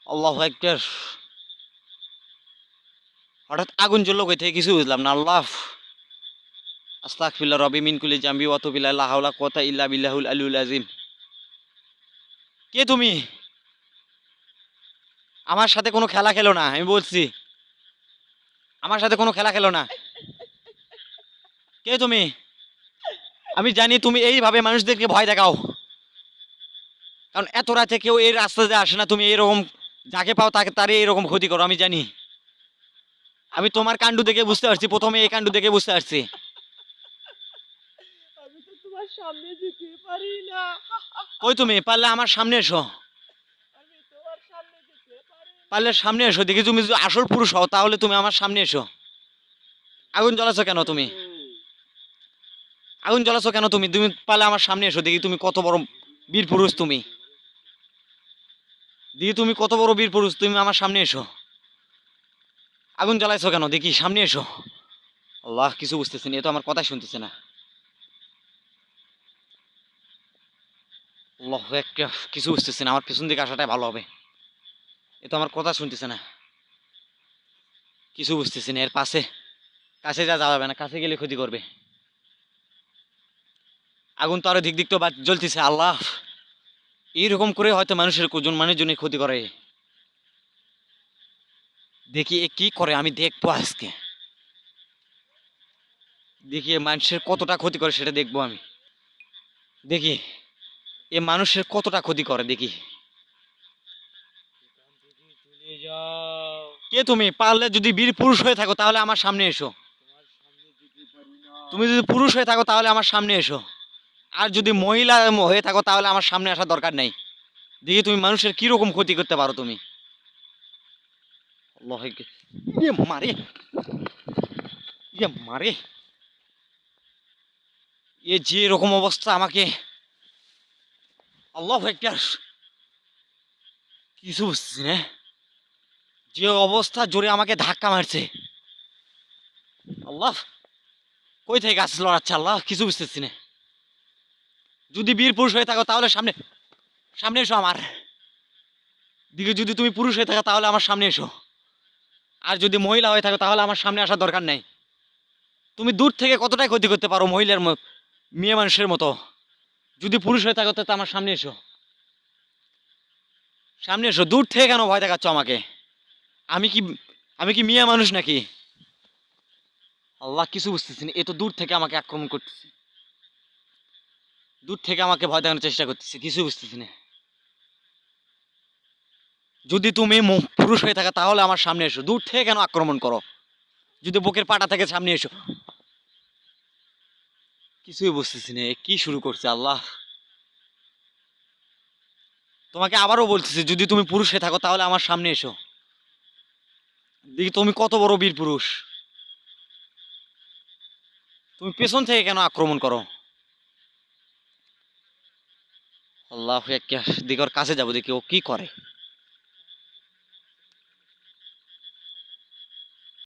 আল্লাহু আকবার। হঠাৎ আগুন জ্বললো কই থেকে কিছু বুঝলাম না। আল্লাহ আস্তাগফিরুল্লাহ রব্বি মিন কুল্লি জামবি ওয়া আতুবু ইলাইহি লা হাওলা ওয়া কুওয়াতা ইল্লা বিল্লাহিল আলিয়্যিল আযীম। কে তুমি? আমার সাথে কোনো খেলা খেলো না, আমি বলছি। আমার সাথে কোনো খেলা খেলো না। কে তুমি? আমি জানি তুমি এইভাবে মানুষদেরকে ভয় দেখাও। কারণ এত রাতে কেউ এই রাস্তা দিয়ে আসে না, তুমি এরকম যাকে পাও তাকে তারই এরকম ক্ষতি করো, আমি জানি। আমি তোমার কাণ্ড দেখে বুঝতে পারছি, প্রথমে এই কাণ্ড দেখে বুঝতে পারছি। আমি তো তোমার সামনে যেতে পারি না। কই তুমি? পারলে আমার সামনে এসো। আমি তোমার সামনে যেতে পারি না। পারলে সামনে এসো, দেখি তুমি যদি আসল পুরুষ হও তাহলে তুমি আমার সামনে এসো। আগুন জ্বালাছো কেন তুমি? আগুন জ্বালাছো কেন তুমি? তুমি পারলে আমার সামনে এসো, দেখি তুমি কত বড় বীর পুরুষ তুমি। দেখি তুমি কত বড় বীর পুরুষ, তুমি আমার সামনে এসো। আগুন জ্বালাইছো কেন? দেখি সামনে এসো। আল্লাহ, কিছু বুঝতেছি না, এ তো আমার কথাই শুনতেছে না। আল্লাহ একটা কিছু বুঝতেছি না, আমার পেছন দিকে আসাটাই ভালো হবে। এ তো আমার কথা শুনতেছে না, কিছু বুঝতেছি না। এর পাশে কাছে যাওয়া যাবে না, কাছে গেলে ক্ষতি করবে। আগুন তো আরো দিক দিক তো জ্বলতেছে। আল্লাহ, এইরকম করে হয়তো মানুষের মানুষজনের ক্ষতি করে। দেখি এ কি করে, আমি দেখবো আজকে। দেখি এ মানুষের কতটা ক্ষতি করে সেটা দেখবো আমি। দেখি এ মানুষের কতটা ক্ষতি করে, দেখি। এখান থেকে চলে যাও। কে তুমি? পারলে যদি বীর পুরুষ হয়ে থাকো তাহলে আমার সামনে এসো। তোমার সামনে যেতে পারি না। তুমি যদি পুরুষ হয়ে থাকো তাহলে আমার সামনে এসো। আর যদি মহিলা হয়ে থাকো তাহলে আমার সামনে আসার দরকার নেই। দেখি তুমি মানুষের কি রকম ক্ষতি করতে পারো তুমি। আল্লাহ, ইয়ে মারে, ইয়ে মারে। এ যে এরকম অবস্থা আমাকে, আল্লাহ একবার কিছু বুঝছি না। যে অবস্থা জোরে আমাকে ধাক্কা মারছে, আল্লাহ কই থেকে গাছ লড়াচ্ছে, আল্লাহ কিছু বুঝতেছি না। যদি বীর পুরুষ হয়ে থাকো তাহলে সামনে সামনে এসো আমার দিকে। যদি তুমি পুরুষ হয়ে থাকো তাহলে আমার সামনে এসো। আর যদি মহিলা হয়ে থাকো তাহলে আমার সামনে আসার দরকার নেই। তুমি দূর থেকে কতটাই ক্ষতি করতে পারো মহিলার মেয়ে মানুষের মতো। যদি পুরুষ হয়ে থাকো তো আমার সামনে এসো। সামনে এসো, দূর থেকে কেন ভয় দেখাচ্ছ আমাকে? আমি কি আমি কি মেয়ে মানুষ নাকি? আল্লাহ কিছু বুঝতেছি না, এ তো দূর থেকে আমাকে আক্রমণ করতেছে, দূর থেকে আমাকে ভয় দেখানোর চেষ্টা করতেছে, কিছু বুঝতেছি না। যদি তুমি পুরুষ হয়ে থাকো তাহলে আমার সামনে এসো, দূর থেকে কেন আক্রমণ করো? যদি বুকের পাটা থেকে সামনে এসো। কিছুই বুঝতেছি না, এ কি শুরু করছে আল্লাহ। তোমাকে আবারও বলতেছি, যদি তুমি পুরুষ হয়ে থাকো তাহলে আমার সামনে এসো। দেখি তুমি কত বড় বীর পুরুষ। তুমি পেছন থেকে কেন আক্রমণ করো? আল্লাহ, দিকে ওর কাছে যাবো, দেখি ও কি করে।